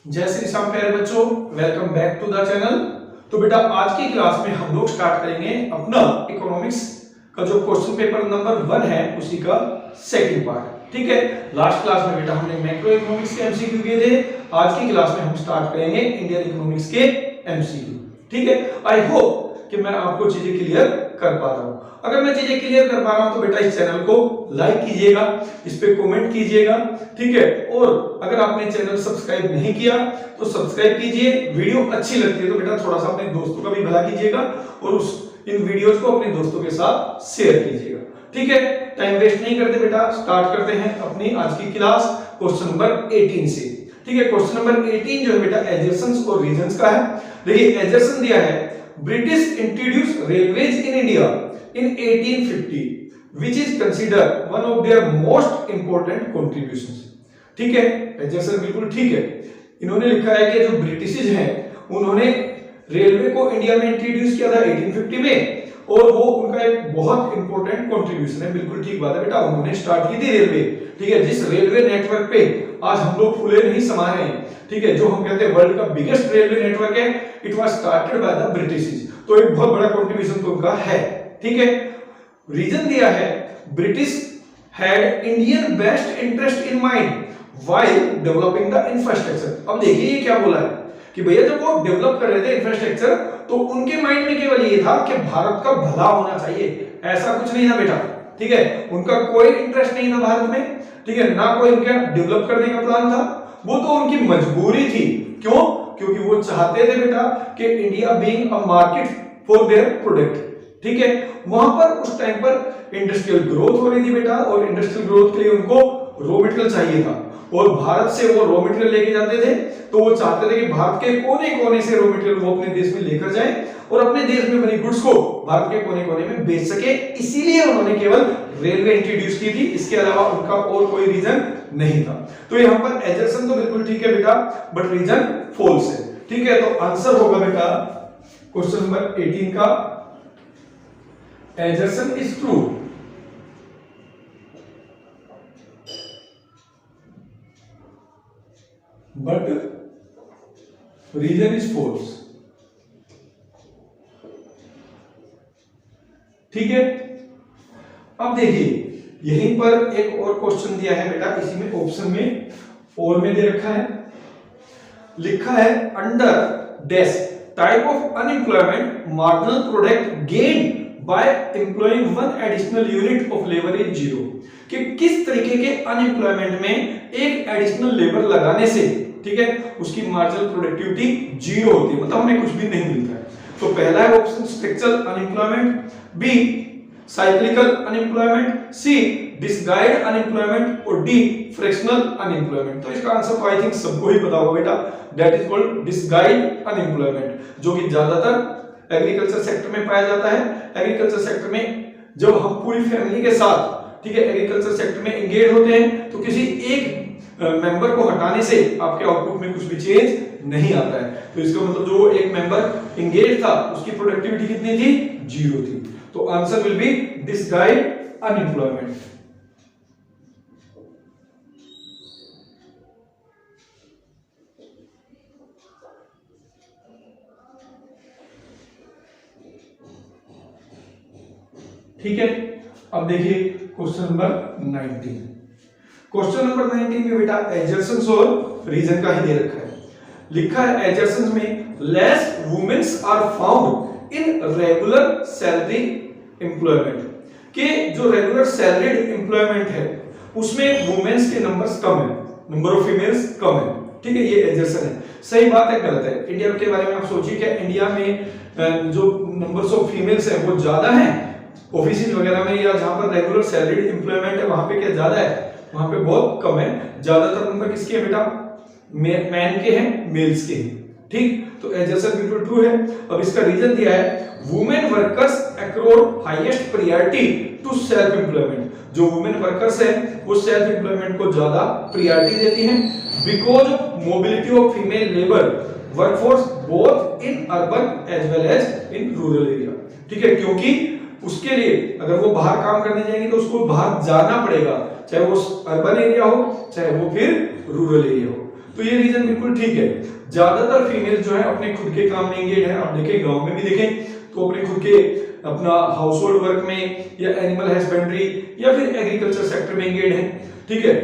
जय श्री श्याम प्यारे बच्चों, welcome back to the channel. तो बेटा आज की क्लास में हम लोग स्टार्ट करेंगे अपना इकोनॉमिक्स का जो क्वेश्चन पेपर नंबर 1 है उसी का सेकंड पार्ट। ठीक है, लास्ट क्लास में बेटा हमने मैक्रो इकोनॉमिक्स के एमसीक्यू किए थे। आज की क्लास में हम स्टार्ट करेंगे इंडियन इकोनॉमिक्स के एमसीक्यू। ठीक है, आई होप कि मैं आपको चीजें क्लियर कर पा रहा हूं। अगर मैं चीजें क्लियर कर पा रहा हूं तो बेटा इस चैनल को लाइक कीजिएगा, इस पे कमेंट कीजिएगा। ठीक है, और अगर आपने चैनल सब्सक्राइब नहीं किया तो सब्सक्राइब कीजिए। वीडियो अच्छी लगती है तो बेटा थोड़ा सा अपने दोस्तों का भी भला कीजिएगा और इन वीडियोस को अपने दोस्तों के साथ शेयर कीजिएगा। ठीक है, टाइम वेस्ट नहीं करते बेटा, स्टार्ट करते हैं अपनी आज की क्लास क्वेश्चन नंबर 18 से। ठीक है, क्वेश्चन नंबर 18 जो है बेटा एडजर्सन्स और रीजंस का है। देखिए एडजर्सन दिया है, British introduce railways in India in 1850 which is considered one of their most important contributions। ठीक है, एडजर्सन बिल्कुल ठीक है। इन्होंने लिखा है कि जो ब्रिटिशर्स हैं उन्होंने रेलवे को इंडिया में इंट्रोड्यूस किया था 1850 में और वो उनका एक बहुत इंपॉर्टेंट कंट्रीब्यूशन है। बिल्कुल ठीक बात है बेटा, उन्होंने स्टार्ट की थी रेलवे। ठीक है, जिस रेलवे नेटवर्क पे आज हम लोग फूले नहीं समा रहे हैं, ठीक है, जो हम कहते हैं वर्ल्ड का बिगेस्ट रेलवे नेटवर्क है, it was started by the Britishers. तो एक बहुत बड़ा कंट्रीब्यूशन तो उनका है। ठीक है, रीजन दिया है, British had Indian best interest in mind while developing the infrastructure. अब देखिए ये क्या बोला है कि भैया जब वो डेवलप कर रहे थे इंफ्रास्ट्रक्चर तो उनके माइंड में केवल ये था कि भारत का भला होना चाहिए, ऐसा कुछ नहीं था बेटा। ठीक है, उनका कोई इंटरेस्ट नहीं था भारत में। ठीक है, ना कोई उनका डेवलप करने का प्लान था, वो तो उनकी मजबूरी थी। क्यों? क्योंकि वो चाहते थे बेटा कि India being a market for their product. ठीक है, वहां पर उस टाइम पर इंडस्ट्रियल ग्रोथ हो रही थी बेटा और इंडस्ट्रियल ग्रोथ के लिए उनको रॉ मटेरियल चाहिए था और भारत से वो रॉ मटेरियल लेके जाते थे। तो वो चाहते थे कि भारत के कोने-कोने से रॉ मटेरियल वो अपने देश में लेकर जाएं और अपने देश में बनी गुड्स को भारत के कोने-कोने में बेच सके। इसीलिए उन्होंने केवल रेलवे इंट्रोड्यूस की थी, इसके अलावा उनका और कोई रीजन नहीं था। तो यहां पर एजर्सन तो बिल्कुल ठीक है बेटा, बट रीजन फॉल्स है। ठीक है, तो आंसर होगा बेटा क्वेश्चन नंबर 18 का Adjacent is true, but reason is false। ठीक है, अब देखिए यहीं पर एक और क्वेश्चन दिया है बेटा, इसी में ऑप्शन में और में दे रखा है, लिखा है under dash type of unemployment marginal product gain by employing one additional unit of labor is zero। कि किस तरीके के अनएम्प्लॉयमेंट में एक एडिशनल लेबर लगाने से, ठीक है, उसकी मार्जिनल प्रोडक्टिविटी जीरो होती है, मतलब हमें कुछ भी नहीं मिलता है। तो पहला है option structural unemployment, B cyclical unemployment, C disguised unemployment और डी फ्रैक्शनल अनएम्प्लॉयमेंट। तो इसका आंसर तो आई थिंक सबको ही पता होगा बेटा, that is called disguised unemployment, जो कि ज्यादातर एग्रीकल्चर सेक्टर में पाया जाता है। एग्रीकल्चर सेक्टर में जब हम पूरी फैमिली के साथ, ठीक है, एग्रीकल्चर सेक्टर में एंगेज होते हैं तो किसी एक मेंबर को हटाने से आपके आउटपुट में कुछ भी चेंज नहीं आता है। तो इसका मतलब जो एक मेंबर एंगेज था उसकी प्रोडक्टिविटी कितनी थी? जीरो थी। तो answer will be disguised unemployment. ठीक है, अब देखिए क्वेश्चन नंबर 19। क्वेश्चन नंबर 19 में बेटा एडजर्सन्स और रीजन का ही दे रखा है। लिखा है एडजर्सन्स में less womens are found in regular salary employment, कि जो रेगुलर सैलरीड एम्प्लॉयमेंट है उसमें वुमेन्स के नंबर्स कम है, नंबर ऑफ फीमेल्स कम है। ठीक है, ये एडजर्सन है। सही बात है गलत है? इंडिया के बारे में आप सोचिए कि इंडिया में जो नंबर्स ऑफ फीमेल्स है वो ज्यादा है ऑफिसेज वगैरह में, या जहां पर रेगुलर सैलरीड एम्प्लॉयमेंट है वहां पे क्या ज्यादा है? वहां पे बहुत कम है। ज्यादातर नंबर किसके हैं बेटा? मैन के हैं, मेल्स के हैं। ठीक, तो एडजर्सन बिल्कुल ट्रू है। अब इसका रीजन दिया है, women workers accord highest priority to self employment. जो वुमेन वर्कर्स है वो सेल्फ एम्प्लॉयमेंट को ज्यादा प्रायोरिटी देती हैं because of mobility of female labour workforce both in urban as well as in rural area. ठीक है, क्योंकि उसके लिए अगर वो बाहर काम करने जाएंगे तो उसको बाहर जाना पड़ेगा, चाहे वो अर्बन एरिया हो चाहे वो फिर रूरल एरिया हो। तो ये रीजन बिल्कुल ठीक है। ज्यादातर फीमेल जो है अपने खुद के काम में एंगेज है। आप देखें गांव में भी देखें तो अपने खुद के अपना हाउस होल्ड वर्क में या एनिमल हस्बेंड्री या फिर एग्रीकल्चर सेक्टर में एंगेज है, ठीक है।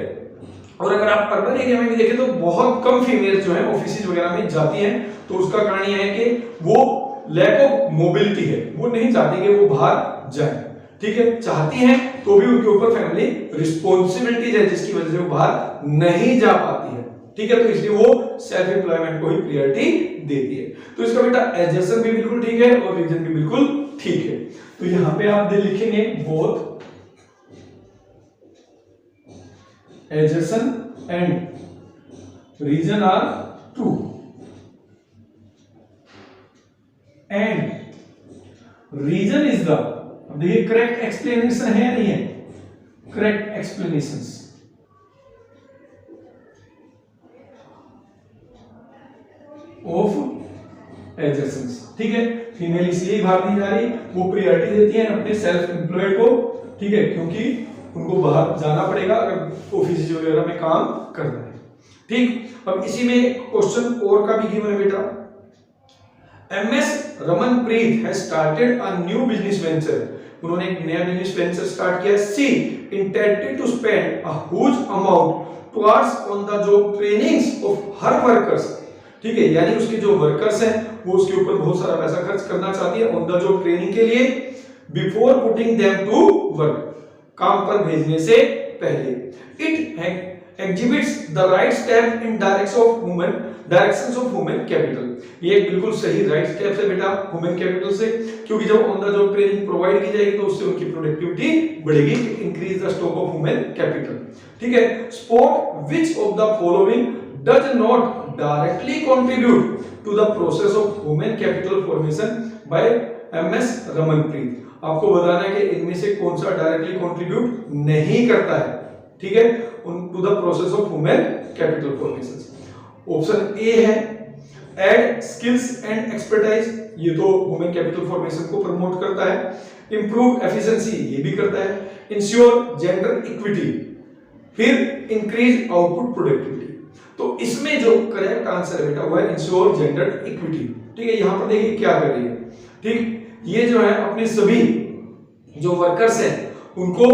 और अगर आप अर्बन एरिया में भी देखें तो बहुत कम फीमेल जो है ऑफिस वगैरह में जाती हैं। तो उसका कारण यह है कि वो लैक ऑफ मोबिलिटी है, वो नहीं चाहती कि वो बाहर जाए, ठीक है। चाहती हैं तो भी उनके ऊपर फैमिली रिस्पॉन्सिबिलिटीज है जिसकी वजह से वो बाहर नहीं जा पाती है, ठीक है। तो इसलिए वो सेल्फ एम्प्लॉयमेंट को ही प्रायोरिटी देती है। तो इसका बेटा एडजस्टमेंट भी बिल्कुल ठीक है और रीजन भी बिल्कुल ठीक है। तो यहां पे आप लिखेंगे both adjacent and region are true and region is the, अब देखिए करेक्ट एक्सप्लेनेशन है या नहीं है, करेक्ट एक्सप्लेनेशंस ऑफ एडजेसेंस, ठीक है। फीमेल इसलिए भाग नहीं जा रही, वो प्रायोरिटी देती है अपने सेल्फ एम्प्लॉयड को, ठीक है, क्योंकि उनको बाहर जाना पड़ेगा अगर ऑफिस वगैरह में काम करना है, ठीक। अब इसी में क्वेश्चन और का भी गिवन है बेटा। Ms Ramanpreet has started a new business venture, उन्होंने एक नया बिजनेस वेंचर स्टार्ट किया। She intended to spend a huge amount towards on the job trainings of her workers, ठीक है, यानी उसके जो वर्कर्स हैं वो उसके ऊपर बहुत सारा पैसा खर्च करना चाहती है ऑन द जॉब ट्रेनिंग के लिए, before putting them to work, काम पर भेजने से पहले। It exhibits the right step in directions of human capital, ये एक बिल्कुल सही राइट स्टेप है बेटा ह्यूमन कैपिटल से, क्योंकि जब on the job training provide की जाएगी तो उससे उनकी प्रोडक्टिविटी बढ़ेगी, increase the stock of human capital, ठीक है। Spot which of the following does not directly contribute to the process of human capital formation by MS Ramanpreet, आपको बताना है कि इनमें से कौन सा डायरेक्टली कंट्रीब्यूट नहीं करता है, ठीक है, to the process of human capital formation. Option A है ऐड स्किल्स एंड एक्सपर्टाइज, ये तो ह्यूमन कैपिटल फॉर्मेशन को प्रमोट करता है। इंप्रूव एफिशिएंसी, ये भी करता है। इंश्योर जेंडर इक्विटी, फिर इंक्रीज आउटपुट प्रोडक्टिविटी। तो इसमें जो करेक्ट आंसर है बेटा वो है इंश्योर जेंडर इक्विटी, ठीक है। यहां पर देखिए क्या कर रही है, ठीक, ये जो है अपने सभी जो वर्कर्स हैं उनको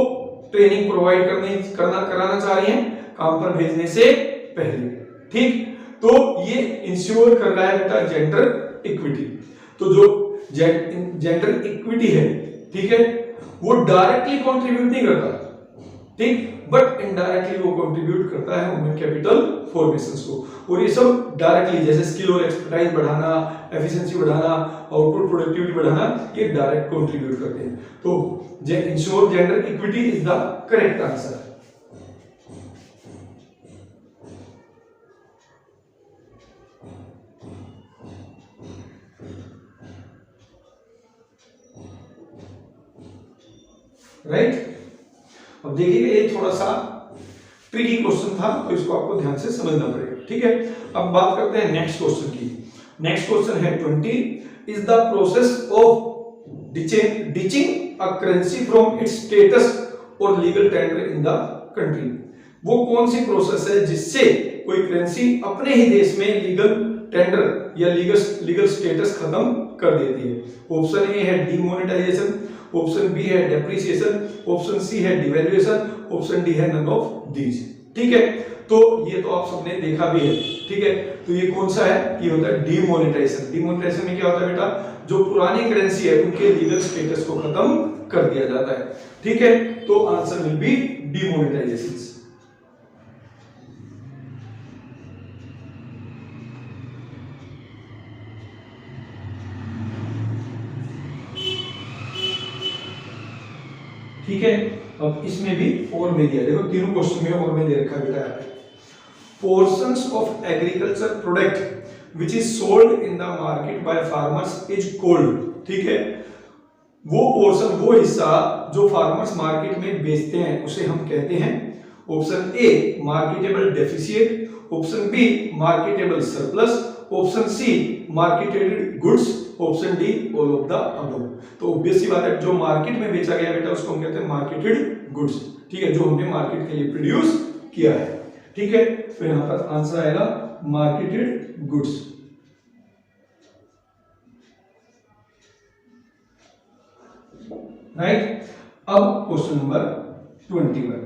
ट्रेनिंग प्रोवाइड कराना चाह रही हैं काम पर भेजने से पहले, ठीक। तो ये इंश्योर कर रहा है बेटा जेंडर इक्विटी। तो जो जेंडर इक्विटी है, ठीक है, वो डायरेक्टली कंट्रीब्यूट नहीं करता, ठीक, बट इनडायरेक्टली वो कंट्रीब्यूट करता है ह्यूमन कैपिटल फॉर्मेशंस को। और ये सब डायरेक्टली जैसे स्किल और एक्सपर्टाइज बढ़ाना, एफिशिएंसी बढ़ाना, आउटपुट प्रोडक्टिविटी बढ़ाना, ये डायरेक्ट कंट्रीब्यूट करते हैं। तो ensure gender equity is the correct answer. Right. अब देखिए ये थोड़ा सा ट्रिकी क्वेश्चन था तो इसको आपको ध्यान से समझना पड़ेगा, ठीक है। अब बात करते हैं नेक्स्ट क्वेश्चन की। नेक्स्ट क्वेश्चन है 20 is the process of ditching a currency from its status और legal tender in the country, वो कौन सी प्रोसेस है जिससे कोई करेंसी अपने ही देश में लीगल टेंडर या लीगल स्टेटस खत्म कर देती है। ऑप्शन ए है डीमोनेटाइजेशन, ऑप्शन बी है डेप्रिसिएशन, ऑप्शन सी है डिवैल्यूएशन, ऑप्शन डी है नन ऑफ दीज, ठीक है। तो ये तो आप सबने देखा भी है, ठीक है। तो ये कौन सा है, ये होता है डीमोनेटाइजेशन। डीमोनेटाइजेशन में क्या होता है बेटा, जो पुरानी करेंसी है उनके लीगल स्टेटस को खत्म कर दिया जाता है, ठीक है। तो आंसर विल बी डीमोनेटाइजेशन। ठीक है। अब इसमें भी और में दिया, देखो तीनों क्वेश्चन में और में दे रखा है बेटा यहाँ पे। Portions of agriculture product which is sold in the market by farmers is called, ठीक है। वो पोर्शन, वो हिस्सा जो फार्मर्स मार्केट में बेचते हैं उसे हम कहते हैं, option A marketable deficit, option B marketable surplus, option C marketed goods, option D all of the above. तो ऑब्वियस सी बात है जो मार्केट में बेचा गया बेटा उसको हम कहते हैं मार्केटेड गुड्स, ठीक है, जो हमने मार्केट के लिए प्रोड्यूस किया है, ठीक है। तो यहां पर आंसर आएगा मार्केटेड गुड्स। राइट। अब क्वेश्चन नंबर 21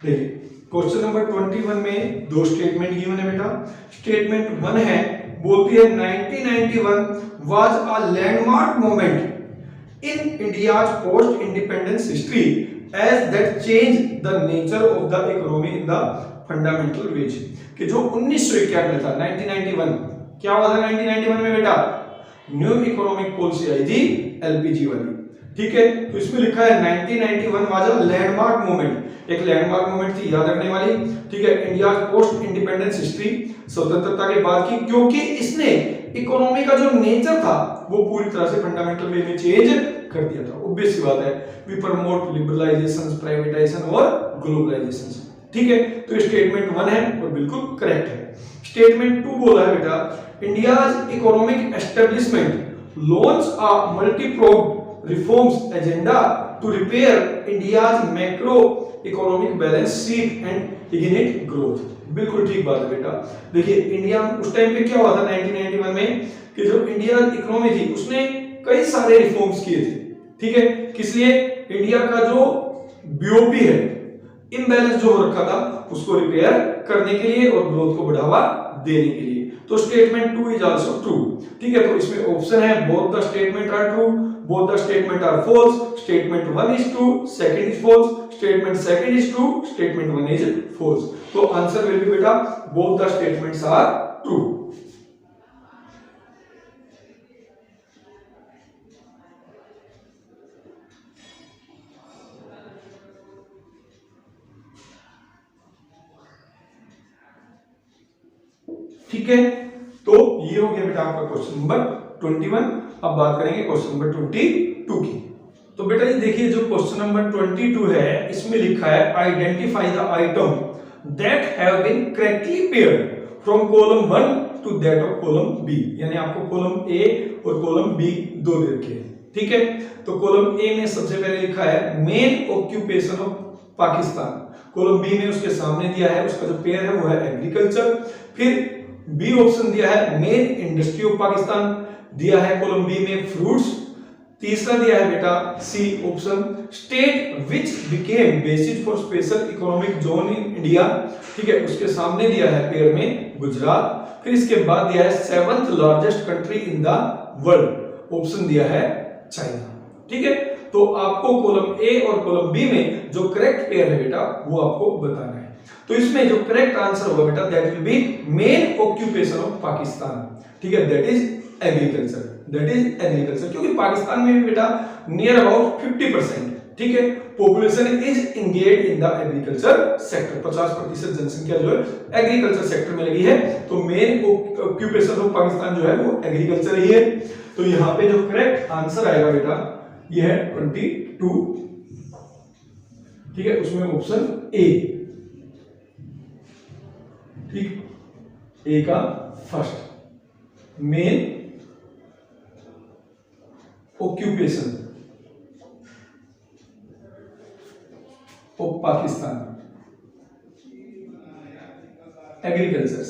देखिए, क्वेश्चन नंबर 21 में दो स्टेटमेंट गिवन है बेटा। स्टेटमेंट 1 है, बोलती है 1991 was a landmark moment in India's post independence history as that change the nature of the economy in the fundamental ways. कि जो 1991 में था, 1991 क्या हुआ था 1991 में बेटा? न्यू इकोनॉमिक पॉलिसी आई थी, एलपीजी वाली। ठीक है, तो इसमें लिखा है 1991 वाज अ लैंडमार्क मोमेंट, एक लैंडमार्क मोमेंट थी, याद रखने वाली। ठीक है, इंडिया पोस्ट इंडिपेंडेंस हिस्ट्री, स्वतंत्रता के बाद की, क्योंकि इसने इकोनॉमी का जो नेचर था वो पूरी तरह से फंडामेंटल वे में चेंज कर दिया था। ऑब्वियस सी बात है, वी प्रमोट लिबरलाइजेशन, प्राइवेटाइजेशन और ग्लोबलाइजेशन। ठीक है, तो स्टेटमेंट 1 है और बिल्कुल करेक्ट है। स्टेटमेंट 2 बोला है बेटा, India's economic establishment launch a multipronged reforms agenda to repair India's macro economic balance sheet and ignite growth। बिल्कुल ठीक बात है बेटा। देखिए, इंडिया उस टाइम पे क्या हुआ था 1991 में कि जो इंडिया इकोनॉमी थी उसने कई सारे रिफॉर्म्स किए थे। ठीक है, किस लिए? इंडिया का जो बीओपी है, इम्बैलेंस जो हो रखा था, उसको रिपेयर करने के लिए और ग्रोथ को बढ़ावा देने के लिए। तो स्टेटमेंट 2 इज आल्सो ट्रू। ठीक है, तो इसमें ऑप्शन है both the statement are true, both the statement are false, statement 1 is true, second is false, statement second is true, statement 1 is false। तो आंसर will be बेटा both the statements are true। ठीक है, तो ये हो गया बेटा आपका क्वेश्चन नंबर 21। अब बात करेंगे क्वेश्चन नंबर 22 की। तो बेटा ये देखिए, जो क्वेश्चन नंबर 22 है इसमें लिखा है identify the item that have been correctly paired from column 1 to that of column B. यानी आपको कॉलम ए और कॉलम बी दो दे रखे हैं। ठीक है, तो कॉलम ए में सबसे पहले लिखा है main occupation of Pakistan, column B में उसके सामने दिया है उसका जो पेयर है वो है एग्रीकल्चर। फिर बी ऑप्शन दिया है मेन इंडस्ट्री ऑफ पाकिस्तान, दिया है कॉलम बी में फ्रूट्स। तीसरा दिया है बेटा C option state which became basis for special economic zone in India. ठीक है, उसके सामने दिया है पेयर में गुजरात। फिर इसके बाद दिया है 7th largest country in the world, option दिया है चाइना। ठीक है, तो आपको कॉलम ए और कॉलम बी में जो करेक्ट पेयर है बेटा वो आपको बताना है। तो इसमें जो करेक्ट आंसर होगा बेटा that will be main occupation of Pakistan. ठीक है, that is agriculture, that is agriculture, क्योंकि पाकिस्तान में भी बेटा नियर अबाउट 50%, ठीक है, population is engaged in the agriculture sector. 50% जनसंख्या जो है एग्रीकल्चर सेक्टर में लगी है, तो मेन ऑक्यूपेशन ऑफ पाकिस्तान जो है वो एग्रीकल्चर ही है। तो यहाँ पे जो करेक्ट आंसर आएगा बेटा ये है 22। ठीक है, उसमें ऑप्शन ए, ठीक, ए का first main occupation of Pakistan agriculture.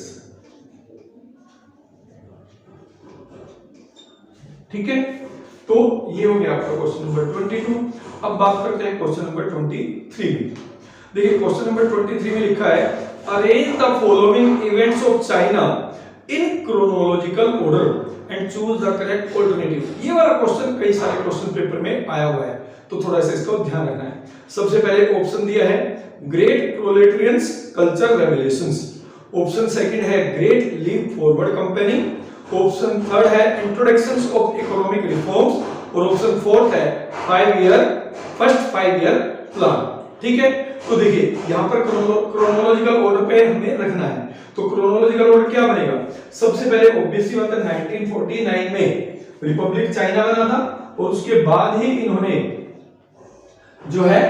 ठीक है, तो ये हो गया आपका क्वेश्चन नंबर 22। अब बात करते हैं क्वेश्चन नंबर 23 में। देखिए क्वेश्चन नंबर 23 में लिखा है arrange the following events of China in chronological order and choose the correct alternative. ये वाला क्वेश्चन कई सारे क्वेश्चन पेपर में आया हुआ है, तो थोड़ा सा इसका ध्यान रखना है। सबसे पहले ऑप्शन दिया है great proletarians culture revolutions, option second है great leap forward company, option third है इंट्रोडक्शन ऑफ इकोनॉमिक रिफॉर्म्स और ऑप्शन फोर्थ है फर्स्ट 5 ईयर प्लान। ठीक है, तो देखिए यहां पर क्रोनोलॉजिकल ऑर्डर पे हमें रखना है। तो क्रोनोलॉजिकल ऑर्डर क्या बनेगा? सबसे पहले ऑब्वियसली बात है 1949 में रिपब्लिक चाइना बना था और उसके बाद ही इन्होंने जो है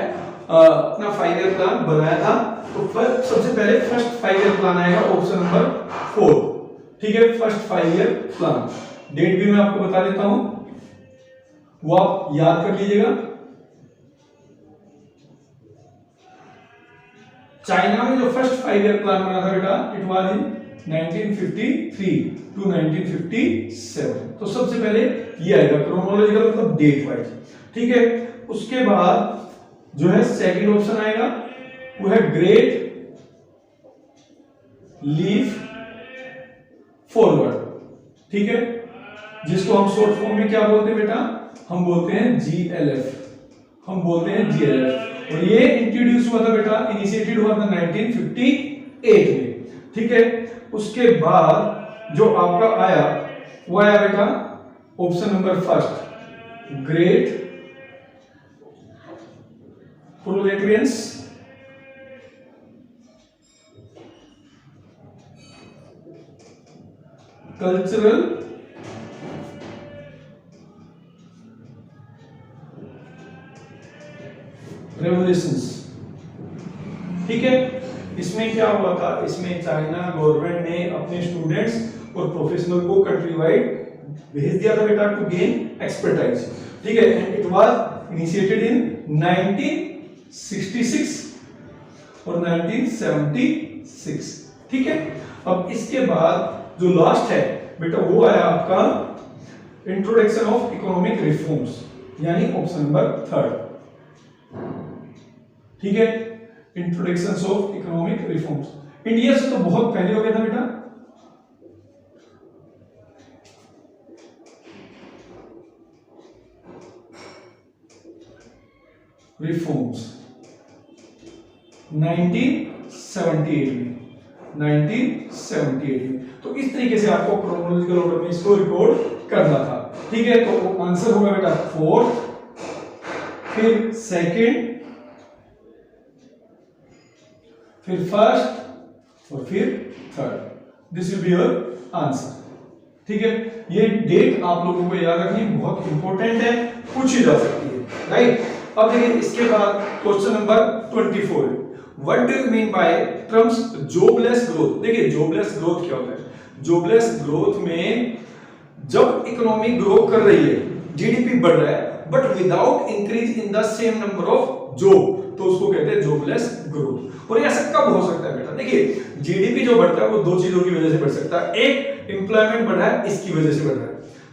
अपना 5 ईयर प्लान बनाया था। तो सबसे पहले फर्स्ट 5 ईयर प्लान आएगा, ऑप्शन नंबर 4। ठीक है, फर्स्ट 5 ईयर प्लान, डेट भी मैं आपको बता देता हूं, वो आप याद कर लीजिएगा। चाइना में जो फर्स्ट 5 ईयर प्लान बना था बेटा, इट वाज इन 1953 टू 1957। तो सबसे पहले ये आएगा क्रोनोलॉजिकल मतलब डेट वाइज, ठीक है। उसके बाद जो है सेकंड ऑप्शन आएगा वो है ग्रेट लीफ फॉरवर्ड, ठीक है, जिसको हम शॉर्ट फॉर्म में क्या बोलते हैं बेटा, हम बोलते हैं GLF, हम बोलते हैं GLF। और ये इंट्रोड्यूस हुआ था बेटा, इनिशिएटेड हुआ था 1958 में, ठीक है। उसके बाद जो आपका आया वो आया बेटा option number first, great proletarians cultural revolutions, ठीक है। इसमें क्या हुआ था, इसमें चाइना गवर्नमेंट ने अपने स्टूडेंट्स और प्रोफेशनल को कंट्री वाइड भेज दिया था बेटा टू गेन एक्सपर्टाइज, ठीक है। And it was initiated in 1966 और 1976, ठीक है। अब इसके बाद जो लास्ट है बेटा वो आया आपका इंट्रोडक्शन ऑफ इकोनॉमिक रिफॉर्म्स, यानी ऑप्शन नंबर थर्ड, ठीक है, introduction of economic reforms. India से तो बहुत पहले हो गया था बेटा, रिफॉर्म्स 1978 में, 1978 में। तो इस तरीके से आपको क्रोनोलॉजिकल ऑर्डर में इसको रिकॉर्ड करना था, ठीक है। तो आंसर होगा बेटा फोर्थ, फिर सेकंड, फिर फर्स्ट और फिर third. This will be your answer, ठीक है। ये डेट आप लोगों को याद रखनी बहुत इंपॉर्टेंट है, पूछी जा सकती है, राइट। अब देखिए इसके बाद question number 24, what do you mean by terms jobless growth. देखिए जॉबलेस ग्रोथ क्या होता है, जॉबलेस ग्रोथ में जब इकोनॉमी ग्रो कर रही है, जीडीपी बढ़ रहा है, but without increase in the same number of job, तो उसको कहते हैं जॉबलेस ग्रोथ। और ये ऐसा कब हो सकता है बेटा, देखिए जीडीपी जो बढ़ता है वो दो चीजों की वजह से बढ़ सकता है, एक एम्प्लॉयमेंट बढ़ रहा है इसकी वजह से बढ़ रहा है,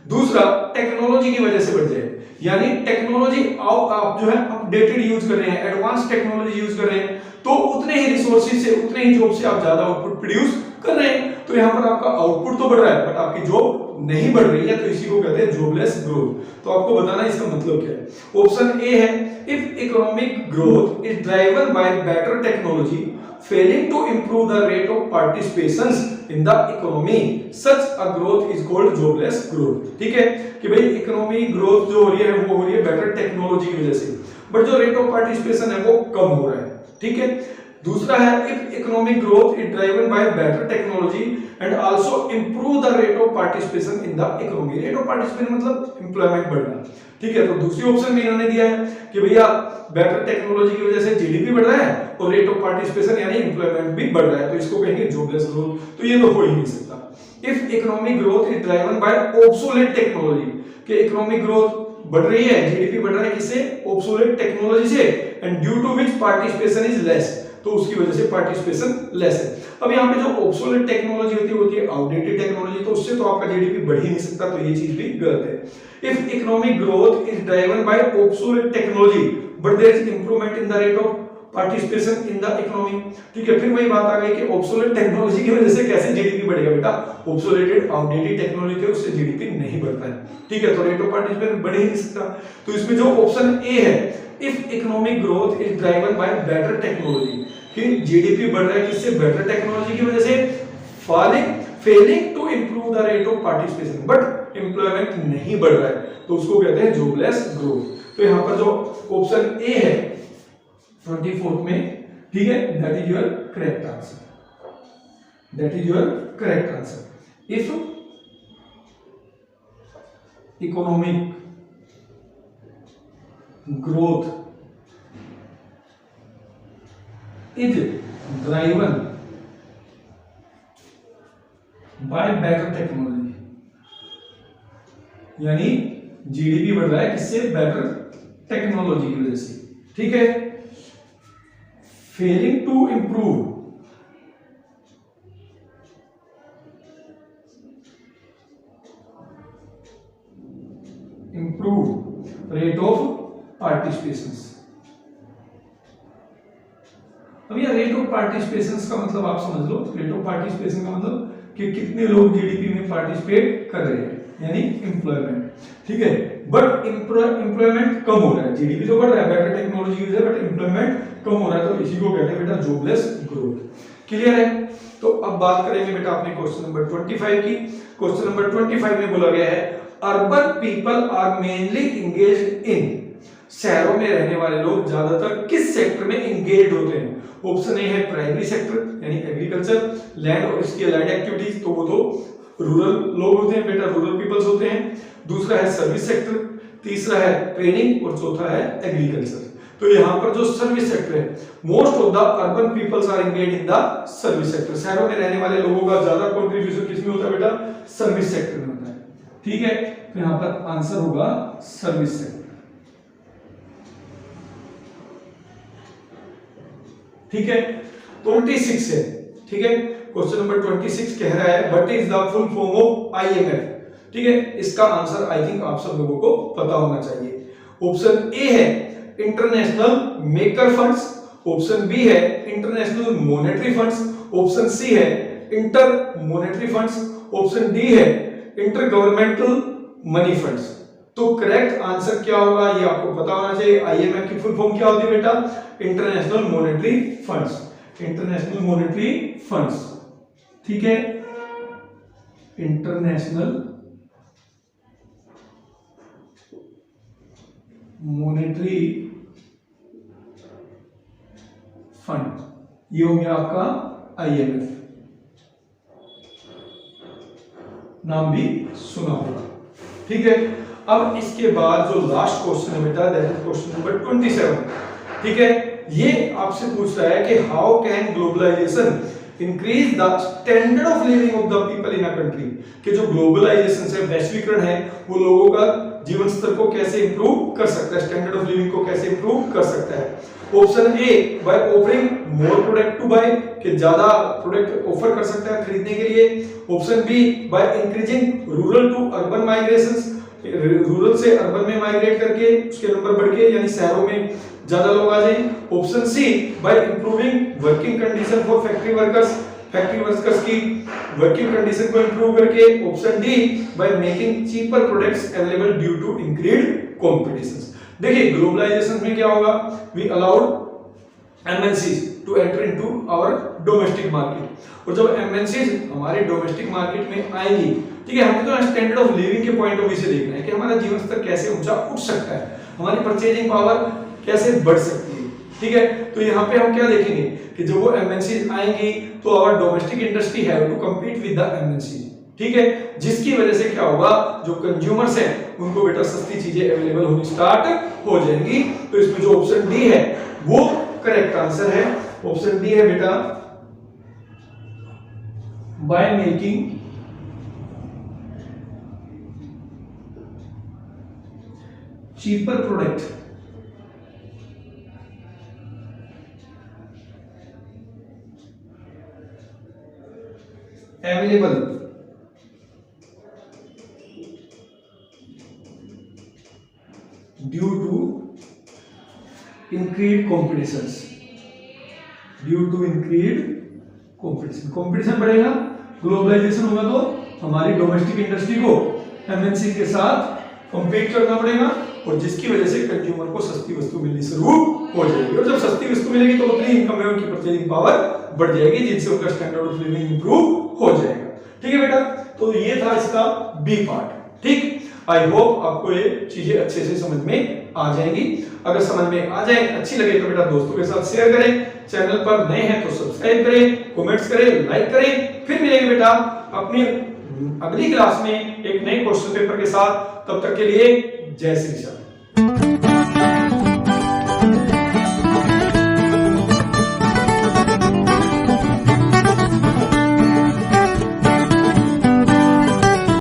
दूसरा टेक्नोलॉजी की वजह से बढ़ जाए, यानी टेक्नोलॉजी आप जो है अपडेटेड यूज कर रहे हैं, एडवांस टेक्नोलॉजी यूज कर रहे हैं, तो उतने ही रिसोर्सेज से, उतने ही जॉब से आप ज्यादा आउटपुट प्रोड्यूस कर रहे हैं। तो यहां पर आपका आउटपुट तो बढ़ रहा है बट आपकी जॉब नहीं बढ़ रही है, तो इसी को कहते हैं जॉबलेस ग्रोथ। तो आपको बताना इसका मतलब क्या है। ऑप्शन ए है, if economic growth is driven by better technology failing to improve the rate of participation in the economy, such a growth is called jobless growth। ठीक है कि भाई इकोनॉमी ग्रोथ जो हो रही है वो हो रही है बेटर टेक्नोलॉजी की वजह से, बट जो रेट ऑफ पार्टिसिपेशन है वो कम हो रहा है, ठीक है। दूसरा है, if economic growth is driven by better technology and also improve the rate of participation in the economy. Rate of participation मतलब एम्प्लॉयमेंट बढ़ना, ठीक है। तो दूसरी ऑप्शन में इन्होंने दिया है कि भैया बेटर टेक्नोलॉजी की वजह से जीडीपी बढ़ रहा है और रेट ऑफ पार्टिसिपेशन यानी एम्प्लॉयमेंट भी बढ़ रहा है, तो इसको कहेंगे जॉबलेस ग्रोथ। तो ये तो हो ही नहीं सकता। If economic growth is driven by obsolete technology, कि इकोनॉमिक ग्रोथ बढ़ रही है, जीडीपी बढ़ रहा है किससे, ऑब्सोलेट टेक्नोलॉजी से, and due to which participation is less, तो उसकी वजह से पार्टिसिपेशन लेस है। अब यहाँ पे जो ऑब्सोलेट टेक्नोलॉजी होती है आउटडेटेड टेक्नोलॉजी, तो उससे तो आपका जीडीपी बढ़ ही नहीं सकता, तो ये चीज भी गलत है। If economic growth is driven by obsolete technology but there is improvement in the rate of participation in the economy, ठीक है। फिर वही बात आ गई कि ऑब्सोलेट टेक्नोलॉजी की वजह से कैसे जीडीपी बढ़ेगा बेटा, ऑब्सोलेटेड आउटडेटेड टेक्नोलॉजी है उससे जीडीपी नहीं बढ़ता है, ठीक है। तो रेट ऑफ पार्टिसिपेशन बढ़ ही नहीं सकता। तो इसमें जो ऑप्शन ए है, if economic growth is driven by better technology, कि जीडीपी बढ़ रहा है किससे, बेटर टेक्नोलॉजी की वजह से, failing to improve the rate of participation, but employment नहीं बढ़ रहा है, तो उसको कहते हैं जॉबलेस ग्रोथ। तो यहां पर जो ऑप्शन ए है 24 में, ठीक है, that is your correct answer, that is your correct answer. If economic growth is driven by better technology, यानी जीडीपी बढ़ रहा है किससे, बेटर टेक्नोलॉजी की वजह से, ठीक है। Failing to improve improve rate of participation। अब यह रेट ऑफ पार्टिसिपेशन का मतलब आप समझ लो, रेट ऑफ पार्टिसिपेशन का मतलब कि कितने लोग जीडीपी में पार्टिसिपेट कर रहे हैं, यानी एम्प्लॉयमेंट, ठीक है। बट एम्प्लॉयमेंट कम हो रहा है, जीडीपी तो बढ़ रहा है, बेटर टेक्नोलॉजी यूज है, बट एम्प्लॉयमेंट कम हो रहा है, तो इसी को कहते हैं बेटा जॉबलेस ग्रोथ। क्लियर है? तो अब बात करेंगे बेटा अपने क्वेश्चन नंबर 25 की। क्वेश्चन नंबर 25 में बोला गया है urban people are mainly engaged in, शहरों में रहने वाले लोग ज्यादातर किस सेक्टर में एंगेज होते हैं? ऑप्शन ए है प्राइमरी सेक्टर यानी एग्रीकल्चर, लैंड और इसकी अलाइड एक्टिविटीज, तो वो तो रूरल लोग होते हैं बेटा, रूरल पीपल्स होते हैं। दूसरा है सर्विस सेक्टर, तीसरा है ट्रेनिंग और चौथा है एग्रीकल्चर। तो यहाँ पर जो सर्विस सेक्टर है, most of the urban peoples are engaged in the service sector, शहरों में रहने वाले लोगों का ज्यादा कंट्रीब्यूशन किसमें होता है बेटा? सर्विस सेक्टर में होता है, ठीक है। तो यहाँ पर आंसर होगा सर्विस सेक्टर, ठीक है। 26 है, ठीक है। क्वेश्चन नंबर 26 कह रहा है what is the full form of IMF, ठीक है। इसका आंसर आई थिंक आप सब लोगों को पता होना चाहिए। ऑप्शन ए है international maker funds, option B है international monetary funds, option C है inter monetary funds, option D है इंटर गवर्नमेंटल मनी फंड्स। तो करेक्ट आंसर क्या होगा ये आपको पता होना चाहिए। आईएमएफ की फुल फॉर्म क्या होती है बेटा? International monetary funds, international monetary funds, ठीक है। इंटरनेशनल मॉनेटरी फंड, ये हो गया आपका आईएमएफ, नाम भी सुना होगा, ठीक है। अब इसके बाद जो लास्ट क्वेश्चन है बेटा दैट इज क्वेश्चन नंबर 27, ठीक है। ये आपसे पूछ रहा है कि how can globalisation increase the standard of living of the people in a country, कि जो ग्लोबलाइजेशन से वैश्वीकरण है वो लोगों का जीवन स्तर को कैसे इंप्रूव कर सकता है, स्टैंडर्ड ऑफ लिविंग को कैसे इंप्रूव कर सकता है। Option A by offering more product to buy, कि ज्यादा प्रोडक्ट ऑफर कर सकता है खरीदने के लिए। Option B by increasing rural to urban migrations, rural से अर्बन में माइग्रेट करके उसके नंबर बढ़ के यानी शहरों में ज्यादा लोग आ जाएं। Option C by improving working condition for factory workers, factory workers की वर्किंग कंडीशन को इंप्रूव करके। Option D by making cheaper products available due to increased competition. देखिए ग्लोबलाइजेशन में क्या होगा, we allowed MNCs to enter into our domestic market, और जब MNCs हमारे डोमेस्टिक मार्केट में आएंगी, ठीक है, हमें तो स्टैंडर्ड ऑफ लिविंग के पॉइंट ऑफ व्यू से देखना है कि हमारा जीवन स्तर कैसे ऊंचा उठ सकता है, हमारी परचेजिंग पावर कैसे बढ़ सकती है, ठीक है। तो यहाँ पे हम क्या देखेंगे कि जब वो एमएनसीज आएंगी तो our domestic industry have to compete with the MNCs, ठीक है, जिसकी वजह से क्या होगा, जो कंज्यूमर्स हैं उनको बेटा सस्ती चीजें अवेलेबल होनी स्टार्ट हो जाएंगी। तो इसमें जो ऑप्शन डी है वो करेक्ट आंसर है। ऑप्शन डी है बेटा by making cheaper product available due to increase competitions, due to increase competition, competition बढ़ेगा, ग्लोबलाइजेशन होगा तो हमारी डोमेस्टिक इंडस्ट्री को एमएनसी के साथ कॉम्पीट करना पड़ेगा, और जिसकी वजह से कंज्यूमर को सस्ती वस्तु मिलनी शुरू हो जाएगी, और जब सस्ती वस्तु मिलेगी तो उतनी इनकम में उनकी परचेजिंग पावर बढ़ जाएगी, जिनसे उनका स्टैंडर्ड ऑफ लिविंग इंप्रूव हो जाएगा, ठीक है बेटा। तो ये था इसका बी पार्ट, ठीक। आई होप आपको ये चीजें अच्छे से समझ में आ जाएंगी। अगर समझ में आ जाए, अच्छी लगे तो बेटा दोस्तों के साथ शेयर करें, चैनल पर नए हैं तो सब्सक्राइब करें, कमेंट्स करें, लाइक करें। फिर मिलेंगे बेटा अपनी अगली क्लास में एक नए क्वेश्चन पेपर के साथ, तब तक के लिए जय श्री राम।